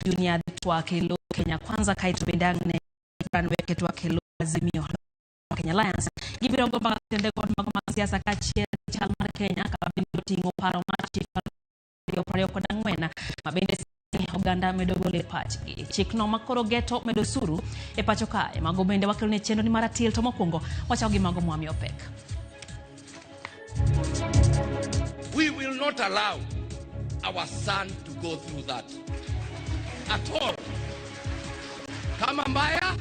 Junior Dhitwa Kelo Kenya Kwanza Kaito Bendangne Ranweke Twa Kelo Azimio Kenya Alliance Gibirongo mpaka tende kwa magoma siasa kachia chalmar Kenya kabindi tingo paro machi pario kwa dangwena mabende Uganda medogole pachi chikno makoro geto medosuru e pachoka e magomende wakilone chendo ni maratil to mokwongo wachaogi mago mwami opek. We will not allow our son to go through that at all. Kama mbaya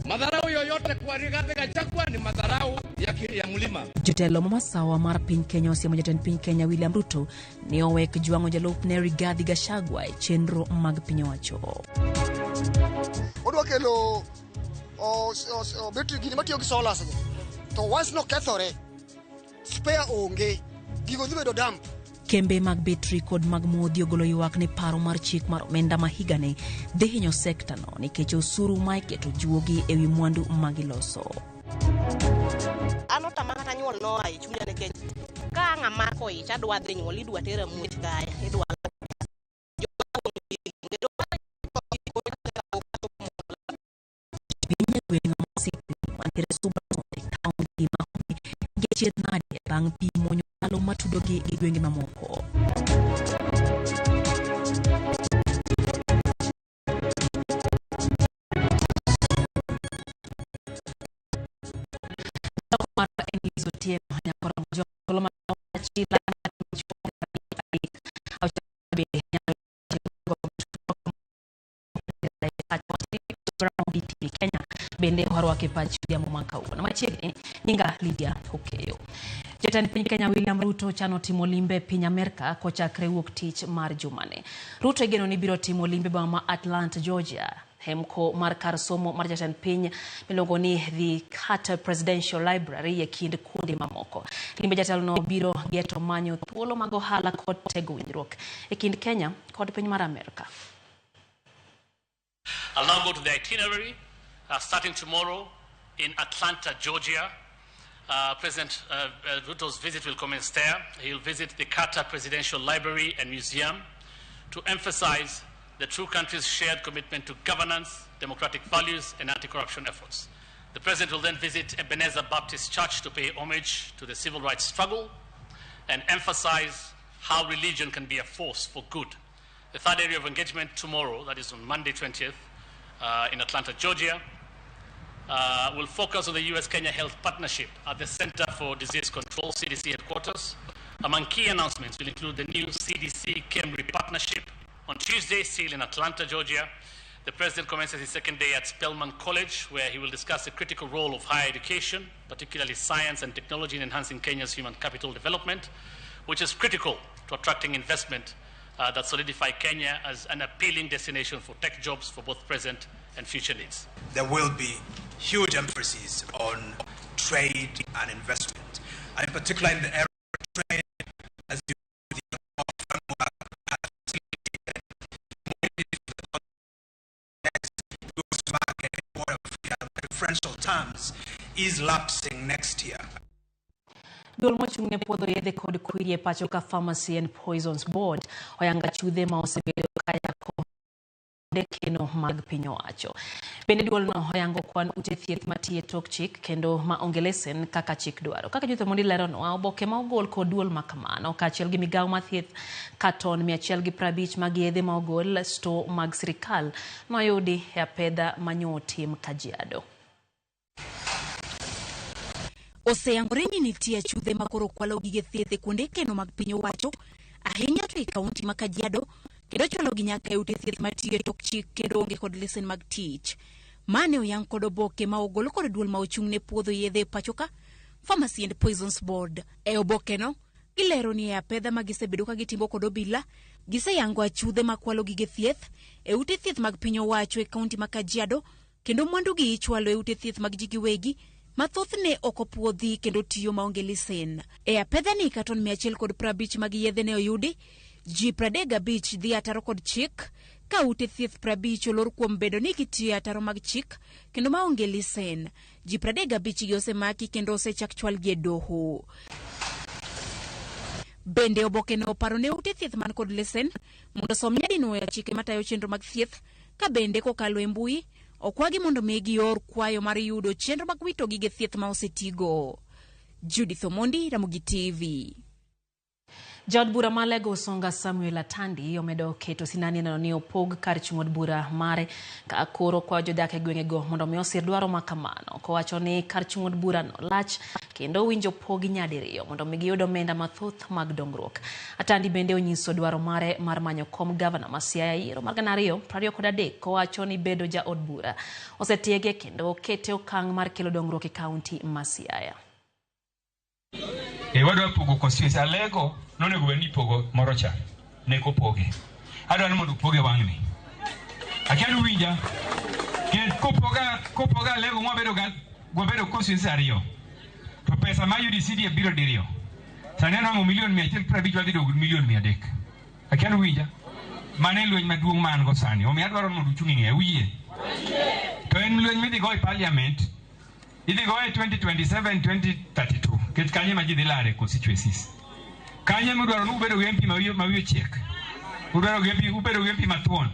madharau yoyote kwa Rigathi Gachagua ni madharau ya mlima. Jotelo mamasawa mar piny Kenya osiemo jatend piny Kenya William Ruto ni owek jwango jalup ne Rigathi Gachagua e chenro mag piny owacho. Odwa kelo betri gini matiyo gi solar sege. To once no kethore spare onge gigo dhi bedo dump. Kembe mag betri kod mag modhi ogolo ywak ne paro mar chik mar omenda ma higane dhi hinyo sekta no nikech osuru ma iketo juogi ewi mwandu magiloso. Ano tamata nyuol no ai chunya ne Kenya. Ka ng'ama ko ich adwa dhi nyuol idwa tera muoch kaya idwa bang pi monyo alo matudogi gi gwenge mamoko. Kenya bende warwake pachi ya mwaka huu na machiegni ninga Lydia Hokeyo. Jatend piny Kenya William Ruto chano timo limbe piny Amerika kochakre wuok tich mar jumane. Ruto egeno ni biro timo limbe boma Atlanta, Georgia. Hemko mar kar somo mar jatend piny miluongo ni the Carter Presidential Library e kind kuonde mamoko. Limbe jatelo no biro geto manyo thuolo mag ohala kod tego winjruok e kind Kenya kod piny mar Amerika. I'll now go to the itinerary, starting tomorrow in Atlanta, Georgia. President Ruto's visit will commence there. He'll visit the Carter Presidential Library and Museum to emphasize the two countries' shared commitment to governance, democratic values, and anti-corruption efforts. The President will then visit Ebenezer Baptist Church to pay homage to the civil rights struggle and emphasize how religion can be a force for good. The third area of engagement tomorrow, that is on Monday 20th, in Atlanta, Georgia, will focus on the U.S.-Kenya Health Partnership at the Center for Disease Control, CDC headquarters. Among key announcements will include the new CDC-KEMRI partnership. On Tuesday, still in Atlanta, Georgia, the President commences his second day at Spelman College, where he will discuss the critical role of higher education, particularly science and technology in enhancing Kenya's human capital development, which is critical to attracting investment that solidify Kenya as an appealing destination for tech jobs for both present and future needs. There will be huge emphasis on trade and investment, and in particular in the area of trade, as you differential terms is lapsing next year. Duol mochung'ne puodho yedhe kod kwiri e pacho ka Pharmacy and Poisons Board oyanga chudhe ma osebedo kayako dekeno mag piny owacho. Bende duol no oyango kwan ute thieth matiye tok chik kendo ma onge lesen kaka chik dwaro. Kaka jutho mondi lero no, oboke ma ogol kod duol ma kamano kaachiel gi migawo mar thieth katon 150 mag yedhe ma ogol sto mag sirikal noyudi e apedha manyo tim Kajiado. Oseyangore ni nitie chudhe makoro kwalo gige thieth kuonde keno mag piny owacho ahinya to e kaunti ma Kajiado kendo chwalo gi nyaka e ute thieth matiye tok chik kendo onge kod lesen mag tich. Mane oyang kod oboke ma ogol kod duol ma ochung'ne puodho yedhe pachoka Pharmacy and Poisons Board. E oboke no gilero ni e apedha ma gisebedo ka gitimo kod obila giseyango achudhe makwalo gige thieth e ute thieth mag piny owacho e kaunti ma Kajiado kendo mwandu gi ichwalo e ute thieth mag jigiwegi mathothne okopuodhi kendo tiyo maonge lisen. E apedha ni katon 150 mag yedhe ne oyudi, ji 35 dhi ataro kod chik, ka ute thieth 50 olor kuom bedo ni gitiyo ataro mag chik kendo maonge lisen. Ji 35 gi osemaki kendo osechak chwal gi e doho. Bende oboke no oparo ne ute thieth man kod lesen mondo som nyadino e chike matayo chenro mag thieth ka bende kokalo e mbui okwagi mondo migi or kwayo mar yudo chenro mag wito gige thieth ma osetigo. Judith Omondi, Ramogi TV. Jaod bura ma Lego Songa Samuel Atandi omedo keto sinani neno ni opog kar chung od bura mare ka koro kwa jodak e gwengego mondo mi osir dwaro makamano, kowacho ni kar chung od bura no lach kendo winjo pogi nyadiriyo mondo mi giyud omenda mathoth mag dongruok. Atandi bende onyiso dwaro mare mar manyo kom gavana ma Siaya yiero mar 2023 kowacho ni bedo jaod bura osetiege kendo kete okang' mar kelo dongruok e kaunti ma Siaya. Wadwa pogo constituency Alego nonego weni pogo morocha neko poge. Adwa ni mondo poge wang'ni. Akianu winja ke kopoga Alego mwabedo constituency ariyo. To pesa ma UDC die biro diriyo. Sani anwango $1,150,000 wadhi dogo $300,000. Akianu winja mane lweny maduong' man go sani. Omiyo adwaro mondo uchung' ng'e wiye. To en lweny midhi go e parliament. Idhi go e 2027 2032. Ket kanye ma ji dhi lare constituencies. Kanye mudwaro nubedo gi MP ma wiyo chiek. Udwaro ubedo gi MP mathuon.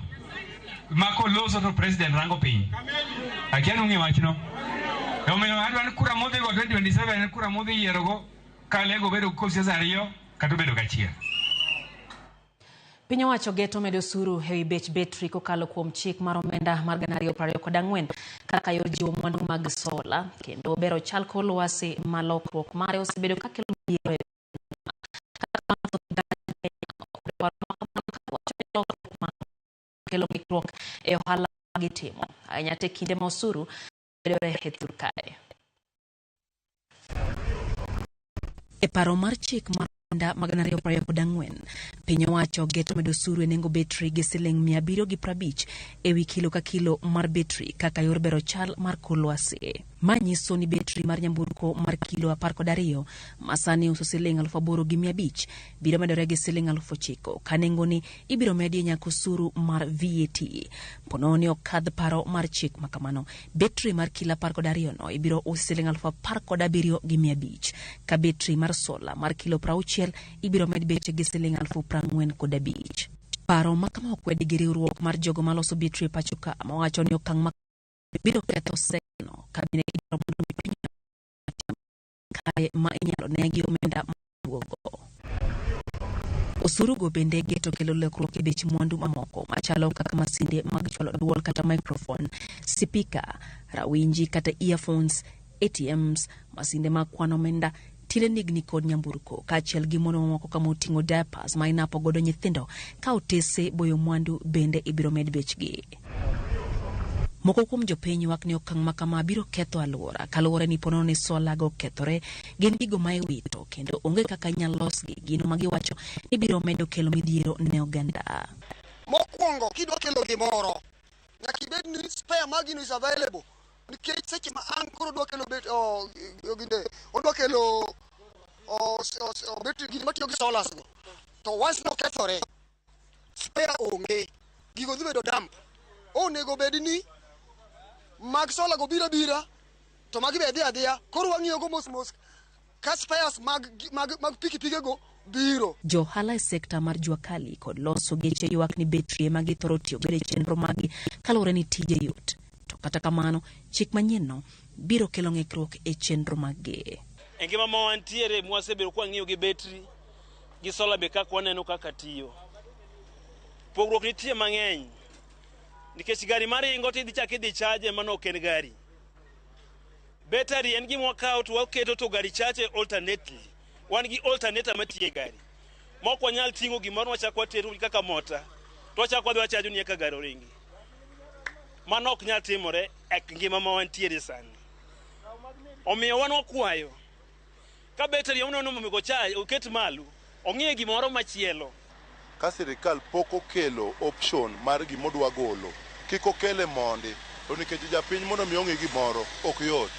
Mako loso to president rango piny. Akianu ng'e wachno. Omiyo adwa ni kura modhi go 2027 kura modhi yiero go ka Alego bedo constituency ariyo kata bedo gachiel. Piny owacho geto medo suru e wi bech betri kokalo kuom chik mar omenda mar 2024 kaka yor jiwo mwandu mag sola kendo bero chal kor lwasi ma lokruok mare osebedo ka kelo midhiero kelo ng'ikruok e ohala gitimo ahinya te kinde ma osuru bedore e thur kae. E paro mar chik mar mag 2024 piny owacho geto medo suru e nengo betri gi $750 e wi kilo ka kilo mar betri kaka yor bero chal mar kor lwasi. Manyiso ni betri mar nyamburko mar kilo 12 masani uso $8,500 biro medore gi $9,000 ka nengoni ibiro medi nyaka osuru mar VAT. Pononi okadh paro mar chik makamano. Betri mar kilo 12 no ibiro usi $17,500 ka betri mar sola mar kilo 60 ibiro med beche gi $45,000. Paro makama okwedi gi riwruok mar jogo maloso betri pachoka ma wacho ni okang' ma biro ketho seno kabine ibiro mondo piny kae ma inyalo negi omenda maduogo. Osuru go bende geto kelo lokruok e bech mwandu mamoko machalo kaka masinde mag chwalo duol kata microphone, sipika, rawinji kata earphones, ATMs, masinde mag kwano omenda, tile nigni kod nyamburko kaachiel gi mono mamoko kama oting'o diapers ma inapo godo nyithindo ka otese boyo mwandu bende ibiro med bechgi. Moko kuom jopiny wak ni okang' makama biro ketho alwora kaluwore ni pono ni sola go kethore gin gigo ma iwito kendo onge kaka nyalo losgi gino ma giwacho ni biro medo kelo midhiero ne oganda. Mokwongo kidwa kelo gimoro nyaka ibed ni spare magino is available. Nikech seche ma an koro dwa kelo odwa kelo betri gini matiyo gi solas go to once no kethore spare onge gigo dhi bedo dump. Onego bed ni mag sola go bira to magi be adhiya koro wang'iyo go mos ka spares mag pikipike go biro. Johala e sekta mar jua kali kod loso geche ywak ni betri magi thoro tiyo godo e chenro magi kaluwore ni tije yot. To kata kamano chik manyienno biro kelo ng'ikruok e chenro magi. E ngima ma wantiere mwasebedo kwa ng'iyo gi betri gi sola be kaka waneno kaka tiyo. Pogruok nitie mang'eny nikech gari maringo tidhi chak idhi chaje mano ok en gari. Betri en gima wakawo to waketo to gari chache alternately. Wan gi alternator matiye gari. Mok wanyal ting'o gimoro wachak watero kaka mota to wachak wadhi wachajo ni eka gari oringi. Mano ok nyal timore e ngima ma wantiere sani. Omiyo wan wakwayo ka betri onono momigo chaje oket malo ong'ie gimoro machielo. Ka sirikal pok okelo option mar gimodwa golo kik okele mondi to nikech japiny mondo mi ong'e gimoro ok yot.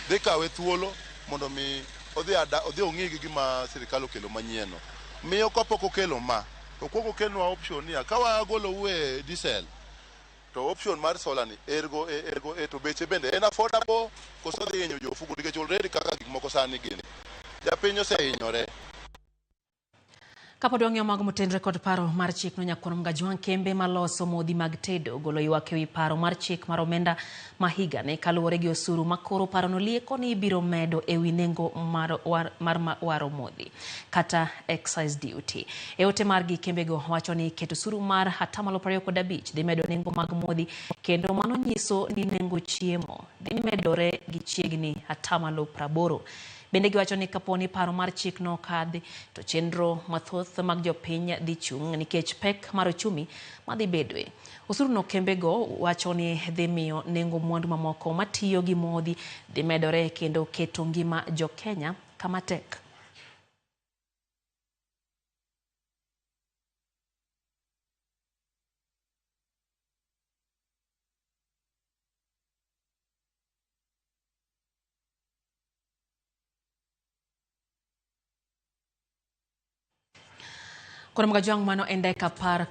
Dhi kawe thuolo mondo mi odhi ong'e gi gima sirikal okelo manyieno. Miyo kapok okelo ma to kuok okelnwa option ni ka wagolo uwe diesel to option mar solar ni ergo to beche bende en affordable koso dhi hinyo jofuko nikech already kaka gik moko sani gini japiny osehinyore. Kapod wang'eyo mago motenore kod paro mar chik no nyakwar Mgajwang' kembe maloso modhi mag tedo golo ywak ewi paro mar chik mar omenda ma higa ne kaluwore gi osuru makoro paro no lieko ni ibiro medo ewi nengo mar waro modhi kata excise duty. E ote margi kembego wacho ni keto osuru mar 25% dhi medo nengo mag modhi kendo mano nyiso ni nengo chiemo dhi medore gi chiegni 80%. Bende giwacho ni kaponi paro mar chik no kadhi to chenro mathoth mag jopiny dhi chung' nikech pek mar ochumi madhi bedwe. Osuru no kembego wacho ni dhi miyo nengo mwandu mamoko matiyo gi modhi dhi medore kendo keto ngima jo Kenya kama tek. Koro Mgajwang' mano en dakika par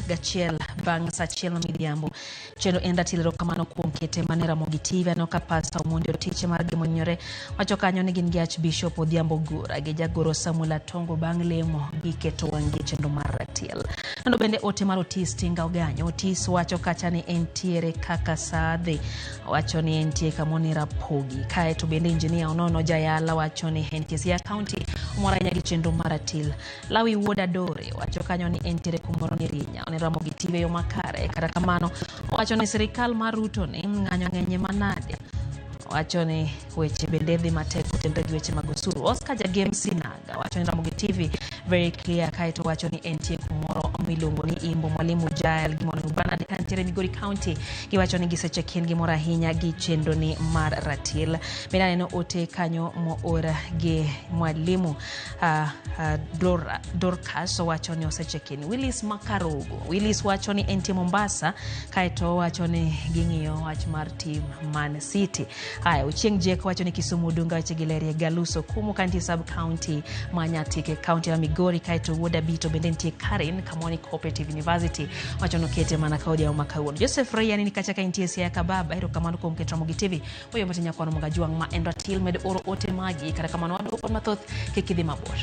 gachiel bang' saa achiel midhiambo. Chendo en datilero kamano kuom kete mane Ramogi TV no ka Pastor Omondi Otiche mar gimonyore wacho kanyo ni gin gi Archbishop Odhiambo Gura gi jagoro Samuel Atongo bang' lemo gi keto wang'e chendo mar ratiel. Nando bende ote mar Otis Tinga Oganyo. Otis wacho kacha ni entiere kaka sadhe wacho ni entie kamoni Rapogi. Kae to bende engineer Onono Jayala wacho ni entie Siaya County umoranya gi chendo mar ratiel. Lawi Wuoda Dore wacho kanyo ni entiere kumoro ni Rinya one Ramogi TV yo makare kata kamano wacho ni sirikal mar Ruto ni ng'anyo ng'enye manade wacho ni weche bende dhi matek kutendre gi weche mag osuru. Oscar Jagem Sinaga wacho ni Ramogi TV very clear kaito wacho ni entie kumoro miluongo ni Imbo Mwalimu Jael gimono Ubana de kantiere Migori County giwacho ni giseche kien gimoro ahinya gi chendo ni mar ratiel. Benda neno ote kanyo mo ora gi Mwalimu Dorcas wacho ni oseche kien. Willis Makarogo Willis wacho ni entie Mombasa kaito wacho ni ging'iyo wach mar team Man City. Haya Uchieng Jek wacho ni Kisumu Dunga weche gilerie Galuso Kumu County Sub County Manyatike County ya Migori kaito Wuoda Bito bende ntie Karin Kamoni Cooperative University wacho no kete mana kaudi ya umakauono. Joseph Raya ni kachaka intie Siaya Kababa hiro kamano kuom ket Ramogi TV oyo matinya kwa Mgajwang' ma endo til med oro ote magi kata kamano wadu kwa mathoth kikidhi mabor.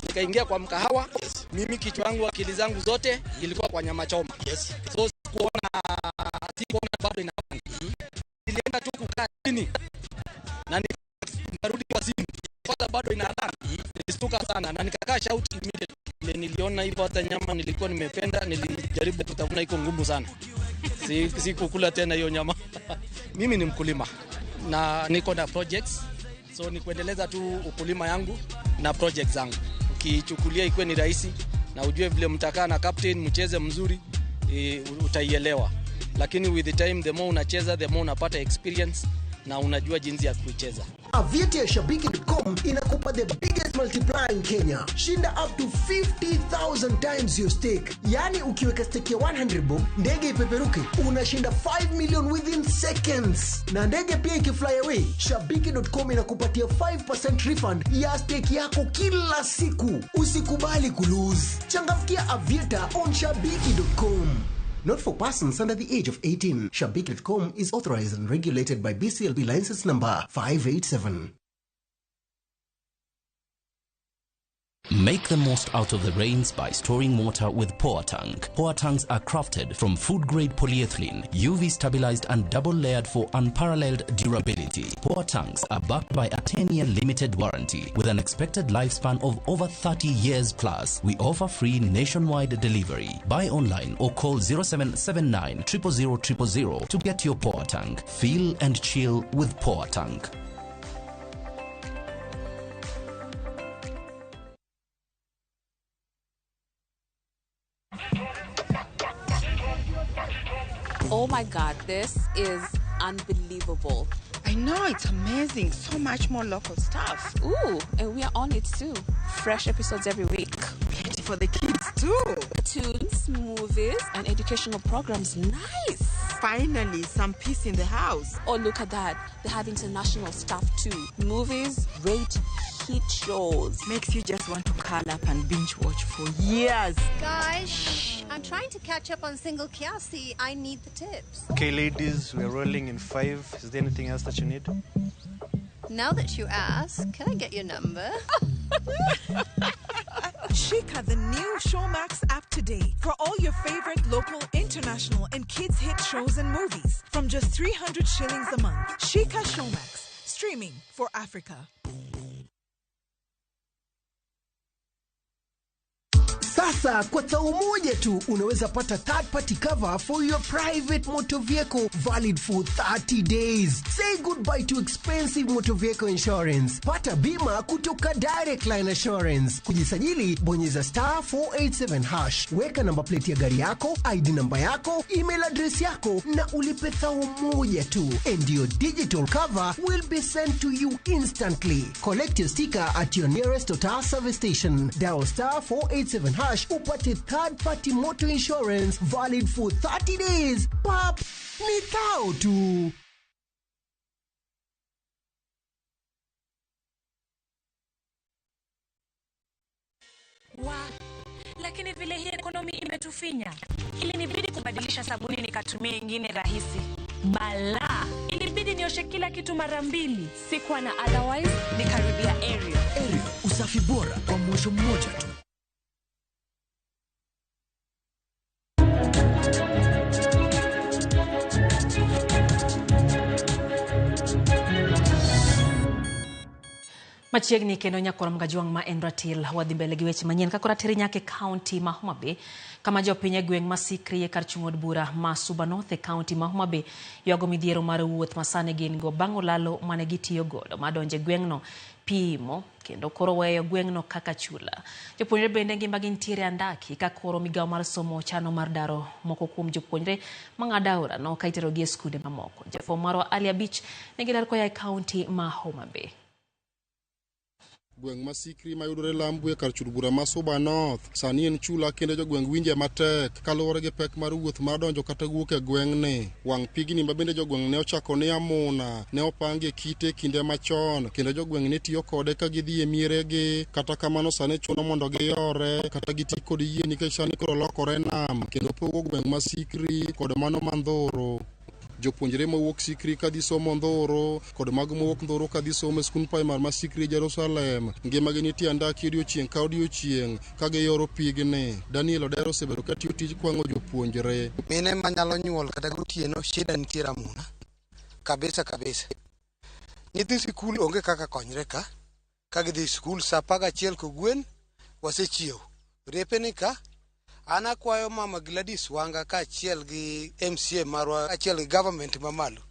Nikaingia kwa mkahawa, mimi kichwa yangu akili zangu zote ilikuwa kwa nyama choma. So sikuona bado inafanya. Nilienda tu kukaa chini na nikarudi kwa simu. Kwanza bado inaadhana. Nilistuka sana na nikakaa shout immediately. Niliona hivyo hata nyama nilikuwa nimependa, nilijaribu kutafuna iko ngumu sana. Sikukula tena hiyo nyama. Mimi ni mkulima na niko na projects. So ni kuendeleza tu ukulima yangu na projects zangu. Ukichukulia ikuwe ni rahisi na ujue vile mtakaa na captain mcheze mzuri utaielewa. Lakini with the time the more unacheza the more unapata experience na unajua jinsi ya kucheza. Aviator ya Shabiki.com inakupa the biggest multiplier in Kenya. Shinda up to 50,000 times your stake. Yani ukiweka stake ya 100 bob, ndege ipeperuke, unashinda 5 million within seconds. Na ndege pia ikifly away, Shabiki.com inakupatia 5% refund ya stake yako kila siku. Usikubali kulose. Changamkia Aviator on Shabiki.com. Not for persons under the age of 18. Shabiki.com is authorized and regulated by BCLB license number 587. Make the most out of the rains by storing water with Powertank. Powertanks are crafted from food-grade polyethylene, UV stabilized and double-layered for unparalleled durability. Powertanks are backed by a 10-year limited warranty with an expected lifespan of over 30 years plus. We offer free nationwide delivery. Buy online or call 0779 000 000 to get your Powertank. Feel and chill with Powertank. Oh my God, this is unbelievable. I know, it's amazing. So much more local stuff. Ooh, and we are on it too. Fresh episodes every week. Plenty for the kids too. Tunes, movies, and educational programs. Nice. Finally, some peace in the house. Oh, look at that. They have international stuff too. Movies, great hit shows. Makes you just want to curl up and binge watch for years. Guys, I'm trying to catch up on single Kiasi. I need the tips. Okay, ladies, we're rolling in 5. Is there anything else that you need? Now that you ask, can I get your number? Shika, the new Showmax app today for all your favorite local, international, and kids' hit shows and movies from just 300 shillings a month. Shika Showmax, streaming for Africa. Sasa kwa tao moja tu unaweza pata third party cover for your private motor vehicle valid for 30 days. Say goodbye to expensive motor vehicle insurance. Pata bima kutoka Direct Line Assurance. Kujisajili bonyeza *487#. Weka namba plate ya gari yako, ID namba yako, email address yako na ulipe thao moja tu. And your digital cover will be sent to you instantly. Collect your sticker at your nearest Total service station. Dial *487# upate third party motor insurance valid for 30 days. Pap, ni thao tu. Lakini vile hii ekonomi imetufinya, ilinibidi kubadilisha sabuni nikatumia ingine rahisi. Bala, ilibidi nioshe kila kitu mara 2. Sikuwa na otherwise, nikarudia Ariel. Ariel, usafi bora kwa mwosho mmoja tu. Machiegni kendo nyakoram gajuang ma Enratil wadhi mbele gi weche manyien kakora teri nyake county ma Homa Bay kama jopiny e gweng' masikri e kar chung od bura ma Suba North e county ma Homa Bay yogo midhiero mar wuoth masane gin go bang' olalo mane gitiyo godo madonje gweng'no pimo kendo koro weyo gweng'no kaka chula. Jopuonjre bende ngimagi ntiere andaki ka koro migawo mar somo chano mar daro moko kuom jopuonjre mang'ado aora no ka iterogi e skunde mamoko. Jafwambo marwa Ali Abich nigi ler koya e county ma Homa Bay. Gweng' masikri mayudore Lambwe kar chud bura ma Suba North sani en chula kendo jogweng' winje matek kaluwore gi pek mar wuoth mar donjo kata wuok e gweng'ni. Wang' pigni ma bende jogweng' ne ochako ni amuna ne opange kite kinde machon kendo jogweng' ne tiyo kode ka gidhi e mieregi kata kamano sani chuno mondo giyore kata giti kod yie nikech sani koro lokore nam kendo pogo gweng' masikri kod mano mandhoro. Jopuonjre mawuok Sikri kadhi somo Ndhoro kod mago mawuok Ndhoro kadhi somo e skul primar ma Sikri Jerusalem ngimagi nitie andaki odiochieng' ka odiochieng' ka giyoro pigni. Daniel Odero osebedo ka tiyo tij kwang'o jopuonjre. Mine manyalo nyuol kata gotieno shida nitiere amuna kabisa. Nyithi sikul onge kaka konyre ka gidhi skul sa 11 kogwen wasechiew repe ni ka an akwayo mama Gladys Wanga ka achiel gi MCA marwa achiel gi government mamalo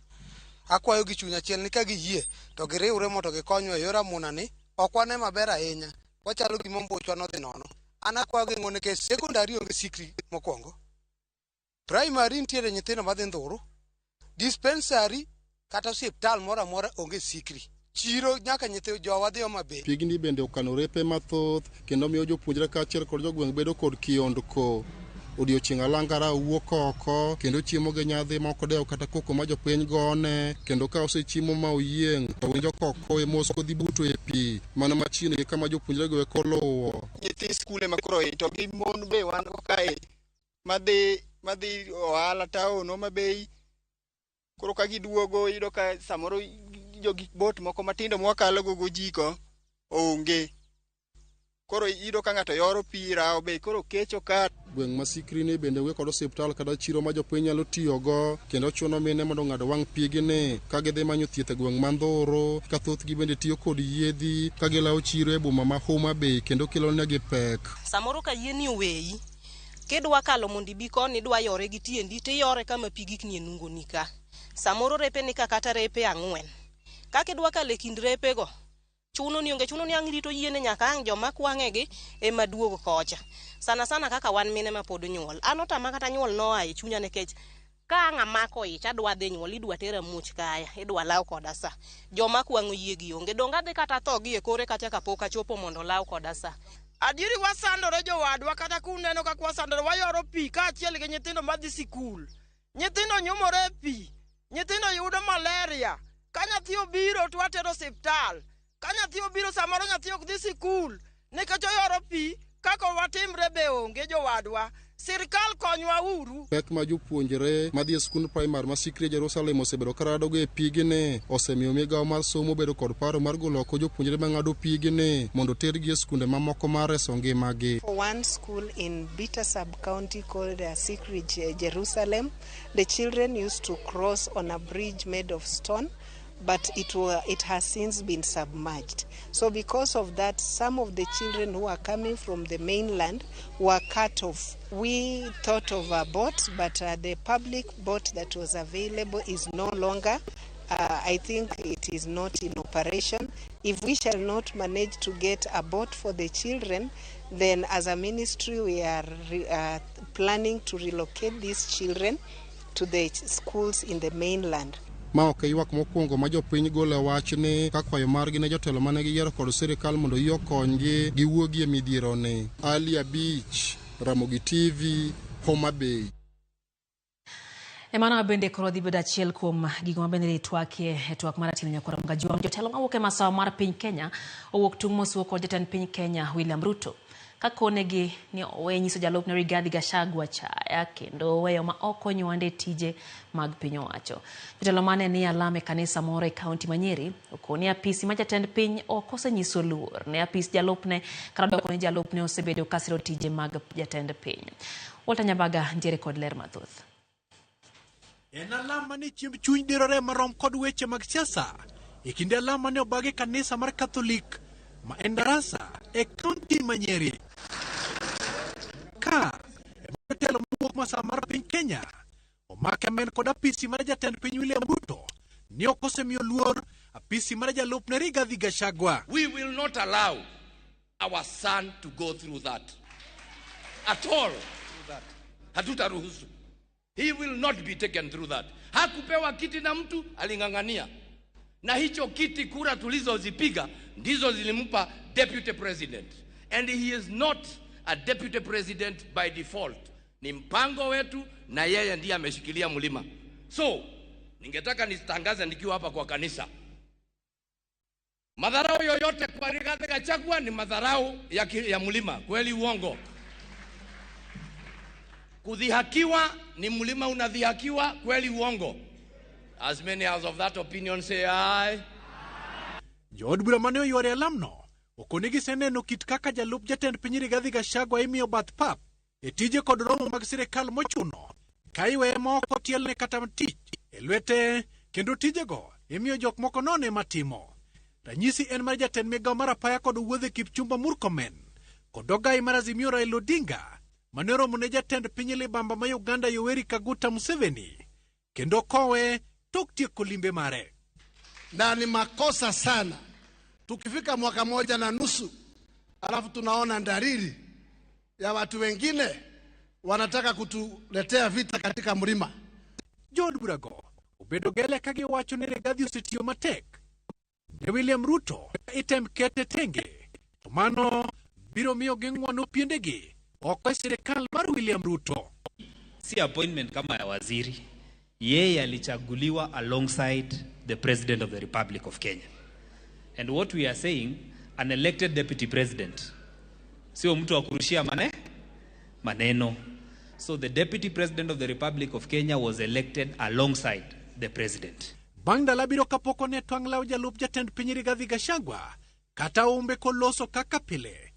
akwayo gi chunya achiel ni ka giyie to giriwre mondo gikonyo e yor amuna ni okwane maber ahinya wachalo gima mbuchwa no dhi nono. An akwayo gi ng'one ke secondary onge Sikri mokwongo, primary nitiere nyithindo madhi Ndhoro, dispensary kata hospital moro amora onge Sikri, chiro nyaka nyithindo jowa dhi Homa Bay. Pigni bende okano repe mathoth kendo miyo jopuonjre kaachiel kod jogweng' bedo kod kiondko. Odiochieng' alangara wuok oko kendo chiemo gi nyadhi moko dewo kata koko ma jopiny gone kendo ka osechiemo ma oyieng' to winjo koko e mos kodhi buto e pi mana machiegni gi kama jopuonjre go eko luwo. Nyithi skule makoro to gi mon be wan go kae madhi ohala taon Homa Bay koro ka giduogo iyudo ka samoro jogi bot moko matindo mwakalo go jiko onge koro iyudo ka ng'ato yoro pi rawo be koro kecho ka. Gweng' masikri ni bende we kod hospital kata chiro ma jopiny nyalo tiyogo kendo chuno mine mondo ng'ado wang' pigni ka gidhi manyo thieth e gweng' ma Ndhoro ka thothgi bende tiyo kod yiedhi ka gilawo chiro e boma ma Homa Bay kendo kelo negi pek. Samoro ka yieni oweyi kidwa kalo mondo ibi koni idwa yore gi tiendi tiyore kama pigikni e nungoni ka. Samoro repe ni kata repe 4 kaka idwa kale kind repe go chuno ni ang' rito yiene nyaka ang' joma kwang'egi ema duogo kocha. Sana kaka wan mine ma pod nyuol an otama kata nyuol no ai chunya nekech ka ang' amako ich adwa dhi nyuol idwa tera much kaya idwa law koda sa joma kwang'o yiegi onge donga dhi kata tho gi e kore kata kapok achopo mondo law koda sa. Adieri wasandore jowadwa kata kuneno ka wasandore wayoro pi ka achiel gi nyithindo madhi sikul nyithindo nyumore pi, nyithindo yudo malaria, ka nyathi obiro to watero osiptal, ka nyathi obiro samoro nyathi ok dhi sikul nikech oyoro pi, kaka watimre be onge jowadwa. Sirkal konywa uru. Pek ma jopuonjre madhi e skund primar ma Sikri Jerusalem osebedo karadogo e pigni osemiyo migawo mar somo bedo kod paro mar golo oko jopuonjre mang'ado pigni mondo tergi e skunde mamoko mar reso ngimagi. For one school in Bita sub-county called Sikri Jerusalem, the children used to cross on a bridge made of stone, but it has since been submerged. So because of that, some of the children who are coming from the mainland were cut off. We thought of a boat, but the public boat that was available is no longer. I think it is not in operation. If we shall not manage to get a boat for the children, then as a ministry we are planning to relocate these children to the schools in the mainland. Ma ok ywak mokwongo ma jopiny golo wach ni ka kwayo margi ne jotelo mane giyiero kod sirikal mondo yo konygi giwuogi e midhieroni. Ali Abich, Ramogi TV, Homa Bay. Emana bende koro dhi bedo achiel kuom gigo mabende itwakie e twak mar Atino Nyakora Mgajuang. Jotelo mawuok e masawa mar piny Kenya owuok tung' mosuo kod jatend piny Kenya William Ruto ka konegi ni owe nyiso jalupne Rigathi Gachagua chaya kendo oweyo ma ok onywande tije mag piny owacho. Jotelo mane ni alame kanisa moro e kaunti ma Nyeri okoni apisi ma jatend piny ok osenyiso luor ne apis jalupne kata doko ni jalupne osebedo kasiro tije mag jatend piny. Walter Nyabaga ntiere kod ler mathoth. En alama ni chiemb chuny dirore marom kod weche mag siasa e kinde alama ne obagi kanisa mar Katholik ma en darasa e kaunti ma Nyeri. Ka jotelo mowuok masawa mar piny Kenya omake men kod apisi mar jatend piny William Ruto ni ok osemiyo luor apisi mar jalupne Rigathi Gachagua. We will not allow our son to go through that at all. Hatutaruhusu. He will not be taken through that. Hakupewa kiti na mtu, aling'ang'ania. Na hicho kiti kura tulizozipiga ndizo zilimpa deputy president. And he is not a deputy president by default. Ni mpango wetu na yeye ndiye ameshikilia mlima. So, ningetaka nitangaze nikiwa hapa kwa kanisa. Madharau yoyote kwa Rigathi Gachagua ni madharau ya mlima. Kweli uongo? Kudhihakiwa ni mlima unadhihakiwa, kweli uongo? As many as of that opinion say aye. Jood bura mane oyware alamno okonegi seneno kit kaka jalup jatend piny Rigathi Gachagua imiyo bath pap e tije kod romo mag sirikal mochuno ka iweye moko tielne kata tich e lwete kendo tijego imiyo jok moko none matimo. Ranyisi en mar jatend migawo mar apaya kod wuodhe Kipchumba Murkomen kod ogai mar Azimio Raila Odinga mane oromo ne jatend piny libamba ma Uganda Yoweri Kaguta Museveni kendo kowe tok tieko limbe mare. Na ni makosa sana tukifika mwaka moja na nusu alafu tunaona dalili ya watu wengine wanataka kutuletea vita katika mlima. Jood burago obedo gele kagi wacho ni Rigathi osetiyo matek ne William Ruto item kete tenge to mano biro miyo geng'wano piendegi oko sirikal mar William Ruto. Si appointment kama ya waziri, yeye alichaguliwa alongside the President of the Republic of Kenya. And what we are saying, an elected deputy president, sio mtu wa kurushia maneno. So the deputy president of the Republic of Kenya was elected alongside the president. Bangda biro kapoko ne twang' law jalup jatend piny Rigathi Gachagua kata umbe koloso kaka pile.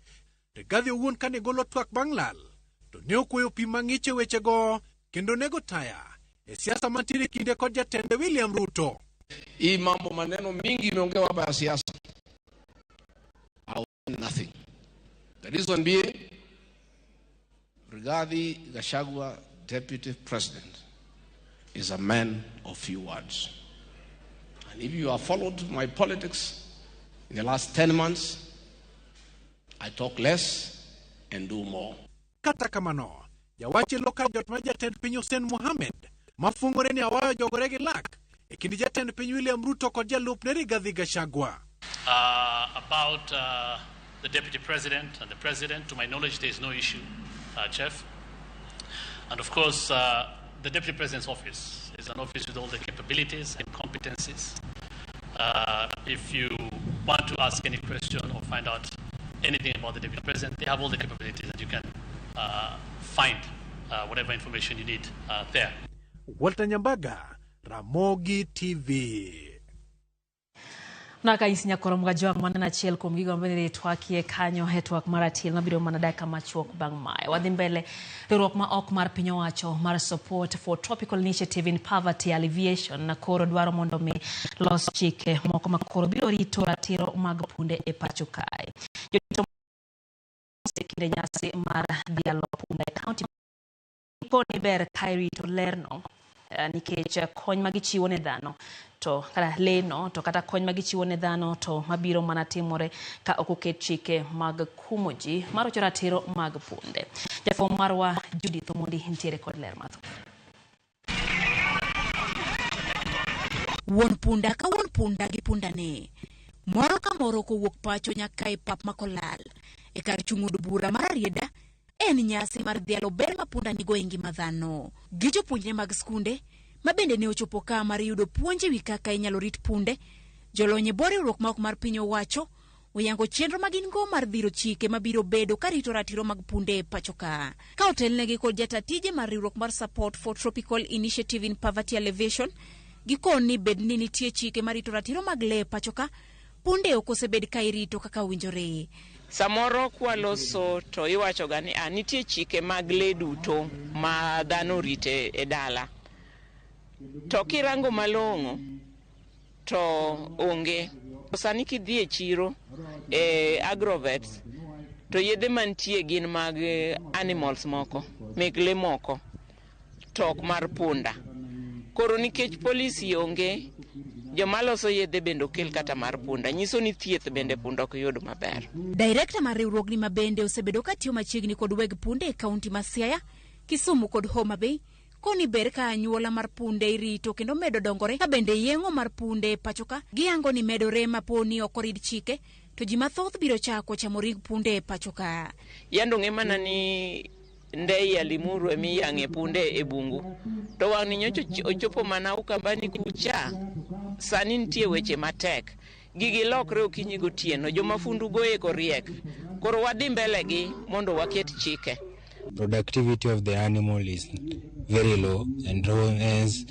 Rigathi owuon kane golo twak banglal to ne okuoyo pi mang'ich e wechego kendo nego taya e siasa mantiere kinde kod jatend William Ruto. Hii mambo maneno mingi imeongewa hapa ya siasa. Nothing. The reason being, Rigathi Gachagua, deputy president, is a man of few words. And if you have followed my politics in the last 10 months, I talk less and do more. Kata kamano, jawachi loka jot ma jatend piny Hussein Mohamed mafungore ni awayo jogore gi lak e kindi jatend piny William Ruto kod jalup ne Rigathi Gachagua. About the deputy president and the president, to my knowledge, there is no issue, Chef. And of course, the Deputy President's office is an office with all the capabilities and competencies. If you want to ask any question or find out anything about the Deputy President, they have all the capabilities and you can find whatever information you need there. Walter Nyambaga, Ramogi TV. Naka isinya koromga jog manana chiel kum gigo mbele twakie kanyo hetwak maratil nabiro manadaka machuok bang mae wadhi mbele riwruok ma ok mar piny owacho mar support for tropical initiative in poverty alleviation na koro dwaro mondo mi los chike moko ma koro biro rito ratiro mag punde e pacho kae jotito kinde nyasi mar dialo punde county poni ber kairi to lerno nikech kony magichiwo ne dhano to kata leno to kata kony magichiwo ne dhano to mabiro mana timore ka ok oket chike mag kumo ji marocho ratiro mag punde. Jafom marwa Judith Omondi ntiere kod ler mathoth. Won punda ka won punda gi punda ne moro ka moro ko wuok pacho nyaka e pap makolal e kar chungudo bura mar rieda en nyasi mar dhialo ber ma punda nigo e ngima dhano gi jopuonjre mag skunde ma bende ne ochopo ka mar yudo puonje wi kaka inyalo rit punde. Jolony e riwruok ma ok mar piny owacho oyango chenro ma gin go mar dhiro chike mabiro bedo ka rito ratiro mag punde e pacho ka otelnegi kod jatatije mar riwruok mar support for tropical initiative in poverty alleviation gikoni bed ni nitie chike marito ratiro mag le e pacho ka punde ok osebed ka irito kaka winjore. Samoro kwaloso to iwacho gani nitie chike mag le duto ma dhano rite e dala to kirango malongo to onge. Sani kidhi e chiro e agrovet to yedhe mantie gin mag animals moko meg le moko tok mar punda koro nikech polisi onge jomaloso yedhe bende okel kata mar punda nyiso ni thieth bende punda ok yud maber. Director mar riwruogni ma bende osebedo ka tiyo machiegni kod weg punde e kaunti ma Siaya, Kisumu kod Homa Bay koni ber ka anyuola mar punde irito kendo medo dongore ka bende yengo mar punde pacho ka giango ni medore maponi ok orid chike to ji mathoth biro chako chamo ring punde pacho ka. Yando ng'emana ni ndei ya Limuru emi yange punde e bungu to wang'ni nyocho ochopo mana Ukambani kucha sani nitie weche matek gigi lokre okinyi gotieno jomafundu goye koriek koro wadhi mbele gi mondo waket chike. Productivity of the animal is very low and hence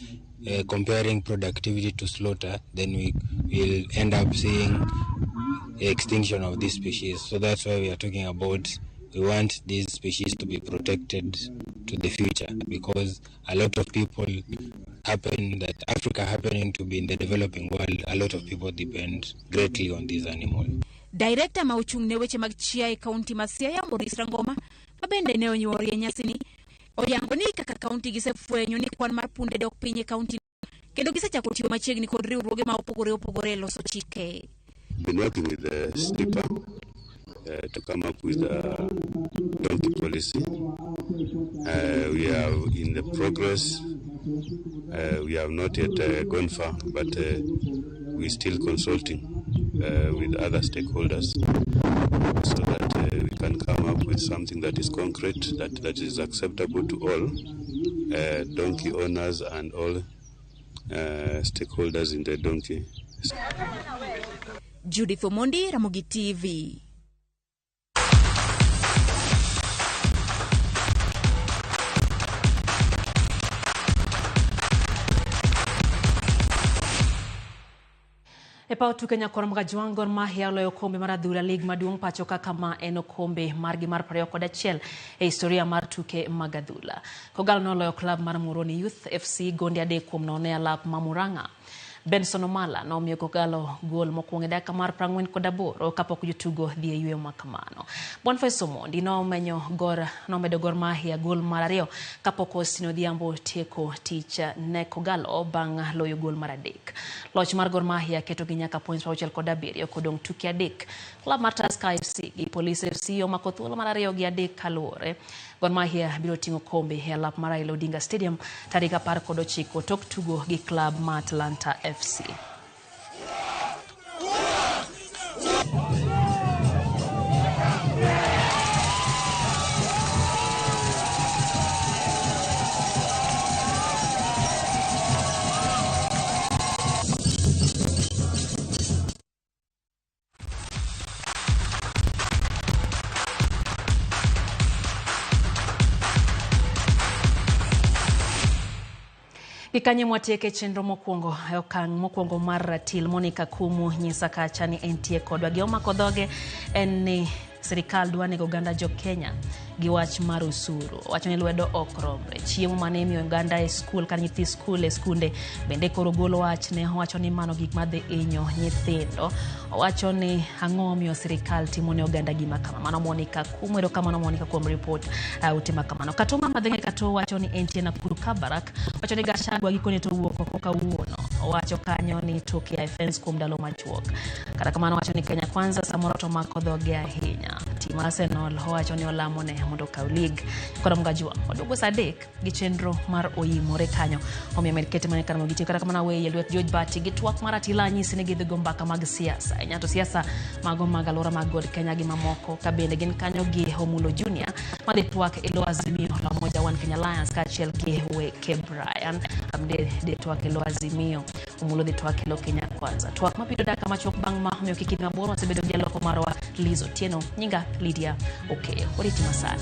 comparing productivity to slaughter, then we will end up seeing extinction of this species. So that's why we are talking about we want these species to be protected to the future because a lot of people Africa happening to be in the developing world, a lot of people depend greatly on these animals. Director mauchung ne weche mag chia e kaunti ma Siaya Maurice Rangoma mabende ne onyuorie nyasini oyango ni kaka kaunti gisefwenyo ni kwan mar punde dok piny e kaunti kendo gisechako tiyo machiegni kod riwruoge ma opogore loso chike. Been working with the STIPA to come up with a donkey policy. We are in the progress. We have not yet gone far, but we're still consulting with other stakeholders so that we can come up with something that is concrete, that is acceptable to all donkey owners and all stakeholders in the donkey. Judith Omondi, Ramogi TV. E pao tuke nyakoro mga Jwang Gor Mahia oloyo okombe mar adhula lig maduong' pacho ka kama en okombe margi mar 21 e historia mar tuke mag adhula. Kogalo noloyo klab mar Muhoroni Youth FC gondi 3-0 e alap ma Murang'a. Benson Omala nomiyo Kogalo gol mokwongo e dakika mar 48 kapok jotugo dhi e yweyo makamano. Boniface Omondi nomedo Gor Mahia gol mar 2 kapok Austin Odhiambo tieko tich ne Kogalo bang' loyo gol mar 3. Loch mar Gor Mahia keto gi nyaka points 67 kodong' tuke 3. Klab mar Tusker FC gi Police FC omako thuolo mar 2-3 kaluwore. Gor Mahia biro ting'o kombe e alap mar Raila Odinga Stadium tarik 19 tok tugo gi klab ma Atlanta FC. Ikanye mwatieke chenro mokwongo okang' mokwongo mar ratil Monica Kumu nyisa kacha ni entie kodwa gioma kodhoge en ni sirikal dwa nego oganda jo Kenya gi wach mar usuru. Wacho ni lwedo ok romre. Chiemo mane miyo oganda e skul kan nyithi skul e skunde bende koro golo wach ne wacho ni mano gik madhi inyo nyithindo. Wacho ni ang'o miyo sirikal timo ne oganda gima kama. Mano Monica Kumu ero kama Monica kuom report utima kamano. Katuma madhenge kato wacho ni entie Nakuru Kabarak. Wacho ni Gachagua gikone to wuok oko kawuono. Wacho kanyo ni toke offense kuom ndalo machuok. Kata kamano wacho ni Kenya Kwanza samoro to makodhoge ahinya. Tim Arsenal wacho ni olamo ne mondo kaw league kora mgajua odugo sadek gi chenro mar oyimore kanyo omiyo medkete mane kanamo gitiyo kata kamano weye lwet George Bati gi twak mar atila nyisi ne gidhi gombaka mag siasa nyato siasa mago mag alora mag God Kenya gi mamoko ka bende gin kanyo gi Omulo Junior madhi twak ilo Azimio la Umoja One Kenya Alliance kachiel gi Weke Brian amde de twak ilo Azimio Omulo dhi twak ilo Kenya Kwanza twak mapido daka machuok bang' ma omiyo kikini maboro sebedo jaloko marwa Lizo Tieno nyinga Lydia Okeyo oriti masane.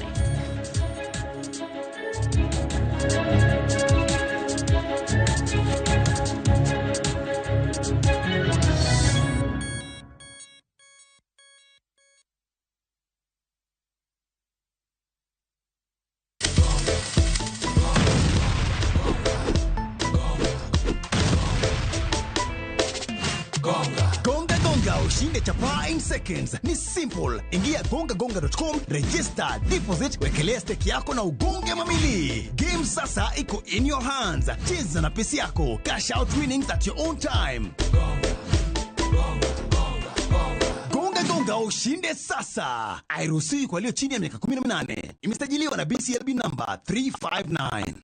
Ushinde chapa in seconds. Ni simple. Ingia gongagonga.com, register, deposit, wekelea stake yako na ugonge mamili. Game sasa iko in your hands. Cheza na pesi yako. Cash out winnings at your own time. Gonga gonga ushinde sasa. Airuhusiwi kwa walio chini ya miaka 18. Imesajiliwa na BCLB number 359.